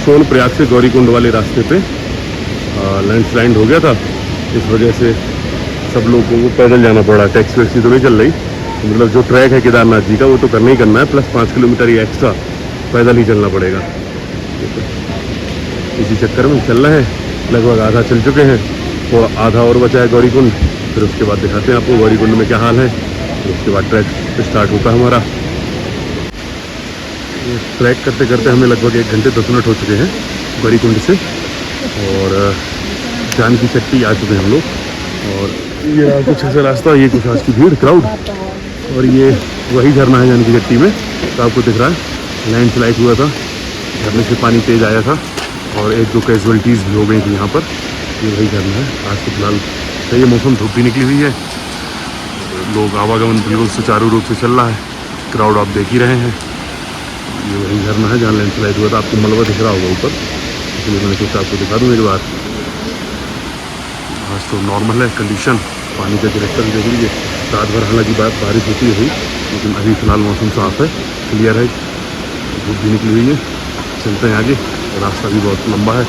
सोनप्रयाग से गौरीकुंड वाले रास्ते पे लैंडस्लाइड हो गया था। इस वजह से सब लोगों को पैदल जाना पड़ा। टैक्सी वैक्सी तो नहीं चल रही, मतलब जो ट्रैक है केदारनाथ जी का वो तो करना ही करना है, प्लस 5 किलोमीटर ये एक्स्ट्रा पैदल ही चलना पड़ेगा। इसी चक्कर में चल रहे हैं, लगभग आधा चल चुके हैं, तो आधा और बचा है गौरीकुंड। फिर उसके बाद दिखाते हैं आपको गौरीकुंड में क्या हाल है, फिर उसके बाद ट्रैक स्टार्ट होता है हमारा। ट्रैक करते करते हमें लगभग 1 घंटे 10 मिनट हो चुके हैं गौरीकुंड से, और जानकी चट्टी आ चुके हैं हम लोग। और ये कुछ ऐसा रास्ता, ये कुछ आज की भीड़ क्राउड, और ये वही झरना है जानकी चट्टी में, तो आपको दिख रहा है लैंडस्लाइड हुआ था, झरने से पानी तेज आया था और 1-2 कैजुअलिटीज़ भी हो गई थी यहाँ पर। ये वही झरना है। आज तो फिलहाल सही है मौसम, धूप भी निकली हुई है, लोग आवागमन बिल्कुल सुचारू रूप से चल रहा है, क्राउड आप देख ही रहे हैं। ये वही झरना है जहाँ लैंडस्लाइड हुआ था, आपको मलबा दिख रहा होगा ऊपर, इसलिए मैंने सोचा आपको दिखा दूँ एक बार। आज तो नॉर्मल है कंडीशन, पानी का कैरेक्टर देख लीजिए। रात भर हालांकि बारिश होती है, लेकिन अभी फ़िलहाल मौसम साफ़ है, क्लियर है, धूप भी निकली हुई है। चलते हैं आगे, रास्ता भी बहुत लंबा है।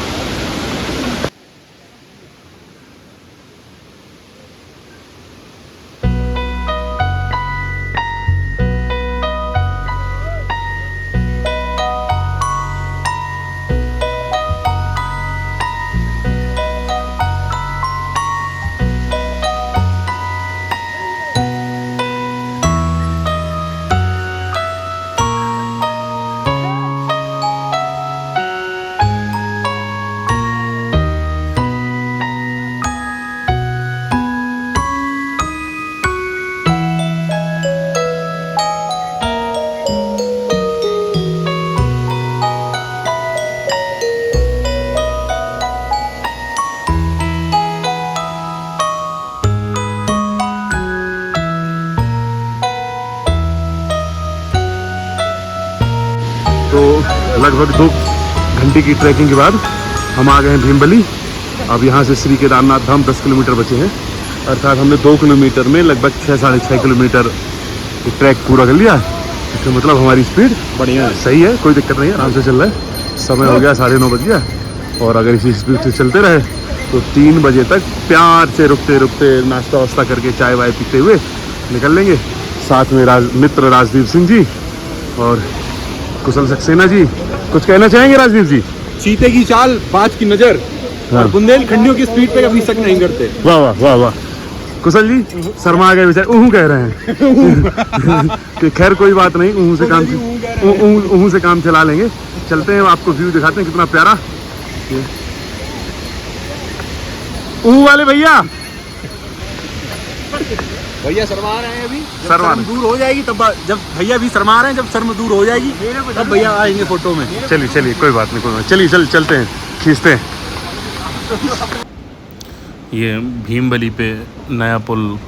तो लगभग 2 घंटे की ट्रैकिंग के बाद हम आ गए हैं भीमबली। अब यहाँ से श्री केदारनाथ धाम 10 किलोमीटर बचे हैं, अर्थात हमने 2 किलोमीटर में लगभग 6-6.5 किलोमीटर ट्रैक पूरा कर लिया है। इसका मतलब हमारी स्पीड बढ़िया है, सही है, कोई दिक्कत नहीं है, आराम से चल रहा है। समय हो गया 9:30 बज गया, और अगर इसी स्पीड से चलते रहे तो 3 बजे तक प्यार से रुकते रुकते नाश्ता वास्ता करके चाय वाय पीते हुए निकल लेंगे। साथ में मित्र राजदीप सिंह जी और कुशल सक्सेना जी। कुछ कहना चाहेंगे राजदीप जी? चीते की चाल, बाज की नजर, हाँ। और बुंदेलखंडियों की स्पीड पे कभी शक नहीं करते। वाह वाह वाह वाह। कुशल जी शर्मा गए बेचारे, ऊहू कह रहे हैं कि खैर कोई बात नहीं, ऊहू से काम चला लेंगे। चलते हैं, आपको व्यू दिखाते हैं कितना प्यारा। ऊहू वाले भैया शर्मा रहे हैं अभी, शर्मा दूर हो जाएगी तब, जब भैया भी शर्मा रहे हैं, जब शर्म दूर हो जाएगी तब भैया आएंगे फोटो में। चलिए चलिए, कोई बात नहीं, कोई बात, चलिए चलते हैं, खींचते हैं। ये भीमबली पे नया पुल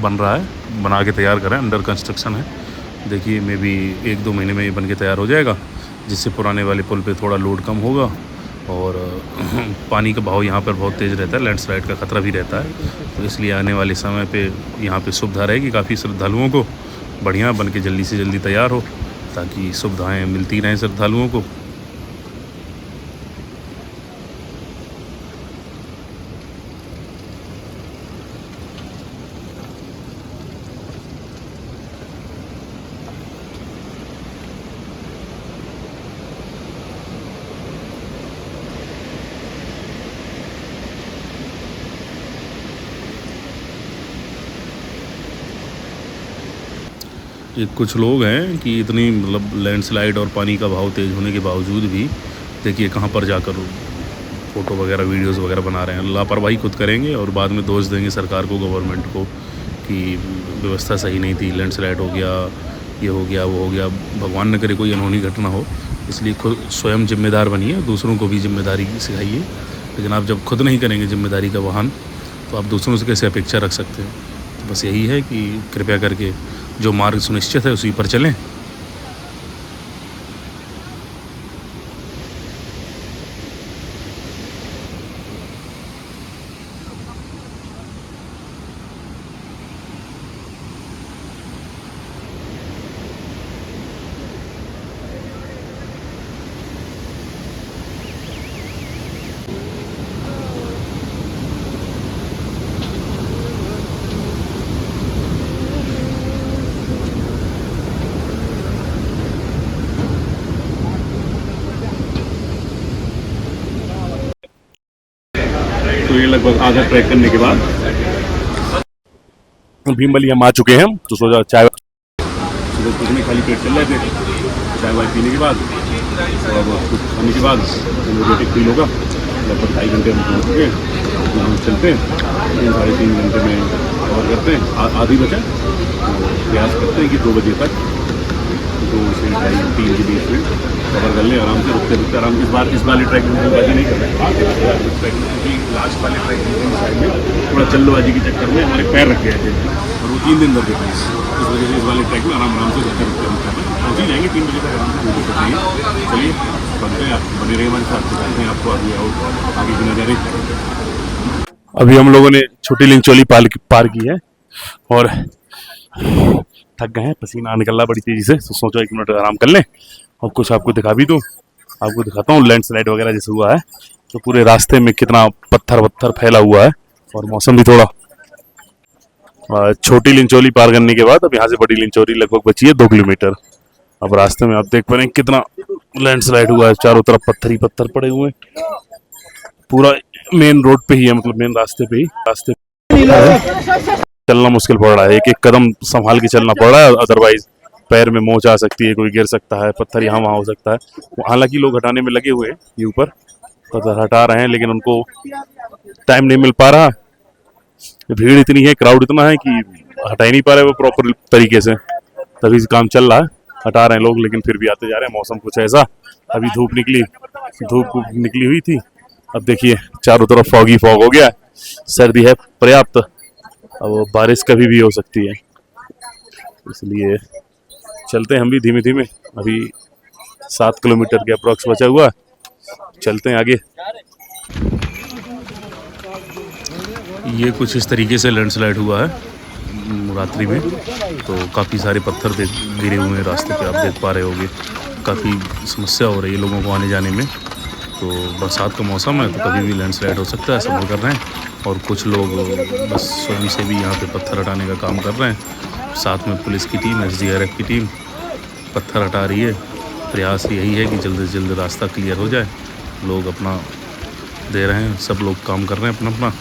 बन रहा है, बना के तैयार कर रहे हैं, अंडर कंस्ट्रक्शन है। देखिए मे बी 1-2 महीने में ये बन के तैयार हो जाएगा, जिससे पुराने वाले पुल पे थोड़ा लोड कम होगा। और पानी का बहाव यहाँ पर बहुत तेज़ रहता है, लैंडस्लाइड का ख़तरा भी रहता है, तो इसलिए आने वाले समय पे यहाँ पे सुविधा रहेगी काफ़ी श्रद्धालुओं को। बढ़िया बन के जल्दी से जल्दी तैयार हो, ताकि सुविधाएँ मिलती रहें श्रद्धालुओं को। ये कुछ लोग हैं कि इतनी मतलब लैंडस्लाइड और पानी का बहाव तेज़ होने के बावजूद भी देखिए कहाँ पर जाकर फ़ोटो वगैरह वीडियोस वगैरह बना रहे हैं। लापरवाही खुद करेंगे और बाद में दोष देंगे सरकार को, गवर्नमेंट को, कि व्यवस्था सही नहीं थी, लैंडस्लाइड हो गया, ये हो गया, वो हो गया। भगवान न करे कोई अनहोनी घटना हो, इसलिए खुद स्वयं जिम्मेदार बनिए, दूसरों को भी जिम्मेदारी सिखाइए। लेकिन आप जब खुद नहीं करेंगे जिम्मेदारी का वहन, तो आप दूसरों से कैसे अपेक्षा रख सकते हैं? तो बस यही है कि कृपया करके जो मार्ग सुनिश्चित है उसी पर चलें। तो ये लगभग आधा ट्रैक करने के बाद भीमबली हम आ चुके हैं। तो सोचा चाय सुबह कुछ नहीं, खाली पेट चल रहे थे। चाय वाय पीने के बाद थोड़ा बहुत कुछ खाने के बाद एनर्जेटिक फील होगा। लगभग 2.5 घंटे हम पहुँच चुके हैं। तो हम चलते हैं 3-3.5 घंटे में कवर करते हैं। आधी बचा तो प्रयास करते हैं कि 2 बजे तक 2 से 2:30-3 के बीच में कवर कर लें आराम से, रुकते रुकते आराम से। इस वाली ट्रैक में जल्दबाजी नहीं कर रहे हैं क्योंकि लास्ट वाले ट्रैक साइड में थोड़ा जल्दबाजी के चक्कर में हमारे पैर रख गए थे और वो 3 दिन लग गए थे। इस वजह से इस वाले ट्रैक में आराम से रुकते रुकते हम कर रहे हैं। पहुँच ही जाएंगे 3 बजे तक आराम से, कोई दिक्कत नहीं है। चलिए बनते हैं, आप बने रहे हमारे साथ, दिखाते हैं आपको आगे और आगे की नज़ारे। अभी हम लोगों ने छोटी लिंचोली पार की है और थक गए हैं, पसीना निकल रहा बड़ी तेजी से। तो सोचो 1 मिनट आराम कर लें और कुछ आपको दिखा भी दूँ। आपको दिखाता हूँ लैंडस्लाइड वगैरह जैसे हुआ है, तो पूरे रास्ते में कितना पत्थर फैला हुआ है और मौसम भी थोड़ा। छोटी लिंचोली पार करने के बाद अब यहाँ से बड़ी लिंचोली लगभग बची है 2 किलोमीटर। अब रास्ते में आप देख पा रहे हैं कितना लैंडस्लाइड हुआ है, चारों तरफ पत्थर ही पत्थर पड़े हुए हैं। पूरा मेन रोड पे ही है, मतलब मेन रास्ते पे चलना मुश्किल पड़ रहा है। एक एक कदम संभाल के चलना पड़ रहा है, अदरवाइज पैर में मोच आ सकती है, कोई गिर सकता है, पत्थर यहाँ वहाँ हो सकता है। हालांकि लोग हटाने में लगे हुए हैं, ये ऊपर पत्थर हटा रहे हैं, लेकिन उनको टाइम नहीं मिल पा रहा। भीड़ इतनी है, क्राउड इतना है कि हटा ही नहीं पा रहे वो प्रॉपर तरीके से, तभी काम चल रहा है। हटा रहे हैं लोग, लेकिन फिर भी आते जा रहे हैं। मौसम कुछ ऐसा, अभी धूप निकली हुई थी, अब देखिए चारों तरफ फॉगी फॉग हो गया। सर्दी है पर्याप्त, अब बारिश कभी भी हो सकती है, इसलिए चलते हैं हम भी धीमे धीमे। अभी 7 किलोमीटर के अप्रॉक्स बचा हुआ, चलते हैं आगे। ये कुछ इस तरीके से लैंडस्लाइड हुआ है रात्रि में, तो काफ़ी सारे पत्थर गिरे हुए हैं रास्ते पे, आप देख पा रहे होंगे। काफ़ी समस्या हो रही है लोगों को आने जाने में। तो बरसात का मौसम है, तो कभी भी लैंडस्लाइड हो सकता है, सफर कर रहे हैं। और कुछ लोग बस स्वयं से भी यहाँ पे पत्थर हटाने का काम कर रहे हैं। साथ में पुलिस की टीम, SDRF की टीम पत्थर हटा रही है। प्रयास यही है कि जल्द से जल्द रास्ता क्लियर हो जाए। लोग अपना दे रहे हैं, सब लोग काम कर रहे हैं अपना अपना।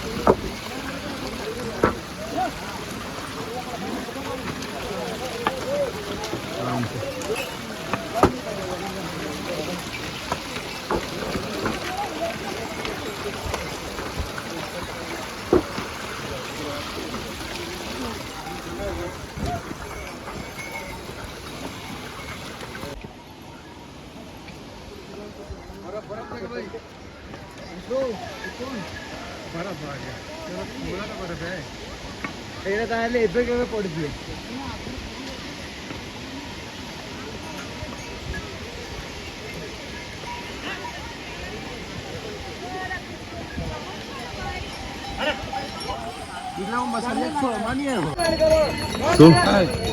तो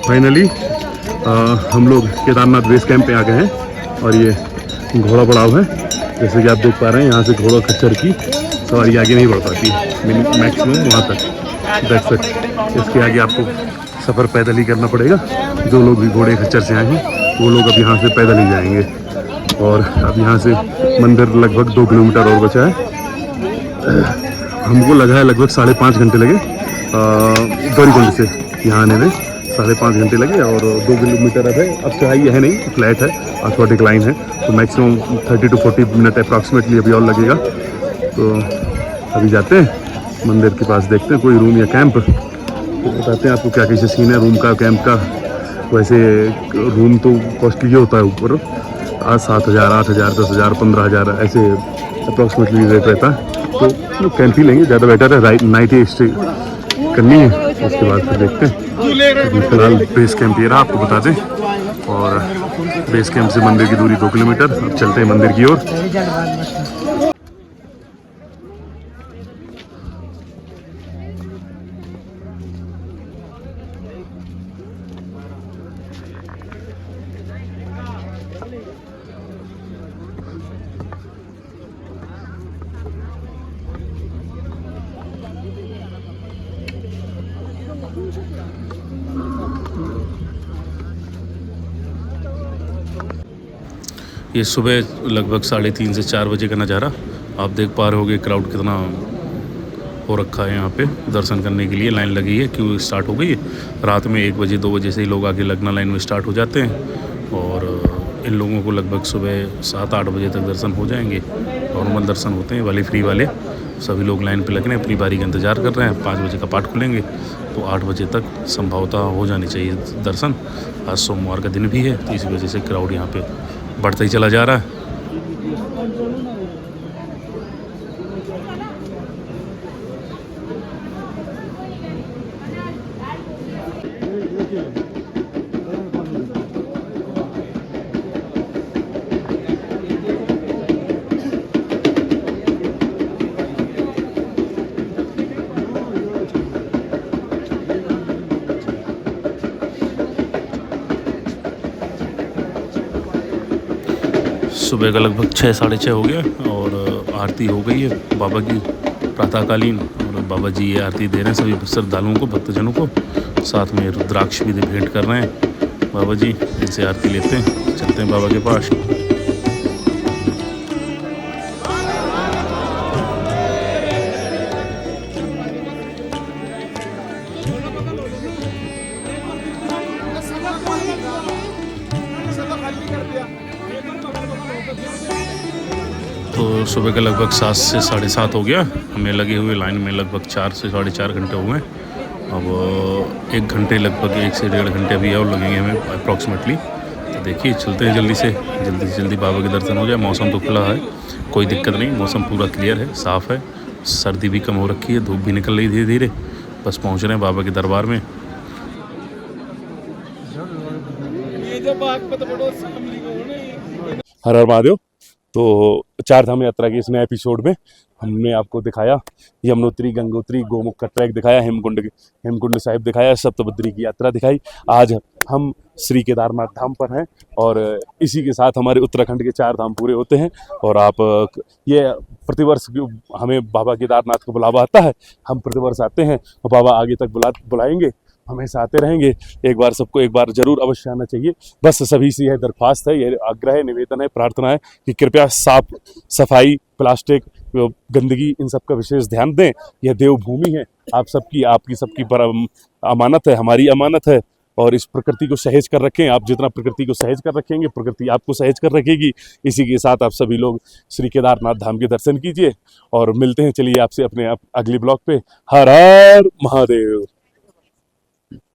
फाइनली हम लोग केदारनाथ बेस कैंप पे आ गए हैं और ये घोड़ा पड़ाव है। जैसे कि आप देख पा रहे हैं, यहाँ से घोड़ा खच्चर की सवारी आगे नहीं बढ़ पाती, मैक्सिमम वहाँ तक दैट्स इट। इसके आगे आपको सफ़र पैदल ही करना पड़ेगा। जो लोग भी घोड़े खच्चर से आए हैं वो लोग अब यहाँ से पैदल ही जाएंगे। और अब यहाँ से मंदिर लगभग 2 किलोमीटर और बचा है। हमको लगा है लगभग 5.5 घंटे लगे गौरीकुंड से यहाँ आने में, 5.5 घंटे लगे। और 2 किलोमीटर अब चढ़ाई है नहीं, फ्लैट है, थोड़ा डिक्लाइन है, तो मैक्सिमम 30 to 40 मिनट अप्रॉक्सीमेटली अभी और लगेगा। तो अभी जाते हैं मंदिर के पास, देखते हैं कोई रूम या कैंप, तो बताते हैं आपको क्या कैसे सीन है रूम का, कैंप का। वैसे रूम तो कॉस्टली होता है, ऊपर 7,000, 8,000, 10,000, 15,000 ऐसे अप्रॉक्सीमेटली रेट रहता है। तो कैंप ही लेंगे, ज़्यादा बेटर है। नाइट ही स्टे करनी है, उसके बाद फिर देखते हैं। अभी फिलहाल बेस कैंप ये रहा, आपको बता दें। और बेस कैंप से मंदिर की दूरी 2 किलोमीटर। अब चलते हैं मंदिर की ओर। ये सुबह लगभग 3:30 से 4 बजे का नज़ारा आप देख पा रहे होगे। क्राउड कितना हो रखा है यहाँ पे दर्शन करने के लिए, लाइन लगी है, क्यों स्टार्ट हो गई है। रात में 1 बजे 2 बजे से ही लोग आगे लगना लाइन में स्टार्ट हो जाते हैं और इन लोगों को लगभग सुबह 7-8 बजे तक दर्शन हो जाएंगे। नॉर्मल दर्शन होते हैं, वाले फ्री वाले। सभी लोग लाइन पे लग रहे हैं, अपनी बारी का इंतज़ार कर रहे हैं। 5 बजे का पाठ खुलेंगे तो 8 बजे तक संभवतः हो जानी चाहिए दर्शन। आज सोमवार का दिन भी है तो इसी वजह से क्राउड यहाँ पे बढ़ता ही चला जा रहा है। सुबह का लगभग 6-6:30 हो गया और आरती हो गई है बाबा की प्रातःकालीन। और बाबा जी ये आरती दे रहे हैं सभी श्रद्धालुओं को, भक्तजनों को। साथ में रुद्राक्ष भी भेंट कर रहे हैं बाबा जी। इनसे आरती लेते हैं, चलते हैं बाबा के पास। तो सुबह का लगभग 7 से 7:30 हो गया। हमें लगे हुए लाइन में लगभग 4 से 4.5 घंटे हुए। अब 1 घंटे लगभग 1 से 1.5 घंटे अभी और लगेंगे हमें अप्रॉक्सीमेटली। तो देखिए चलते हैं जल्दी से जल्दी बाबा के दर्शन हो जाए। मौसम तो खुला है, कोई दिक्कत नहीं, मौसम पूरा क्लियर है, साफ़ है। सर्दी भी कम हो रखी है, धूप भी निकल रही धीरे धीरे। बस पहुँच रहे हैं बाबा के दरबार में। हर हर महादेव। तो 4 धाम यात्रा के इस नए एपिसोड में हमने आपको दिखाया यमुनोत्री, गंगोत्री, गोमुख का ट्रैक दिखाया, हेमकुंड साहिब दिखाया, सप्तबद्री की यात्रा दिखाई। आज हम श्री केदारनाथ धाम पर हैं और इसी के साथ हमारे उत्तराखंड के 4 धाम पूरे होते हैं। और आप ये प्रतिवर्ष हमें बाबा केदारनाथ को बुलावा आता है, हम प्रतिवर्ष आते हैं और बाबा आगे तक बुलाएंगे, हमेशा आते रहेंगे। एक बार सबको एक बार जरूर अवश्य आना चाहिए। बस सभी से यह दरख्वास्त है, यह आग्रह है, निवेदन है, प्रार्थना है कि कृपया साफ सफाई, प्लास्टिक, गंदगी, इन सब का विशेष ध्यान दें। यह देवभूमि है, आपकी सबकी अमानत है, हमारी अमानत है। और इस प्रकृति को सहेज कर रखें। आप जितना प्रकृति को सहेज कर रखेंगे, प्रकृति आपको सहेज कर रखेगी। इसी के साथ आप सभी लोग श्री केदारनाथ धाम के दर्शन कीजिए और मिलते हैं चलिए आपसे अपने अगली ब्लॉग पे। हर हर महादेव।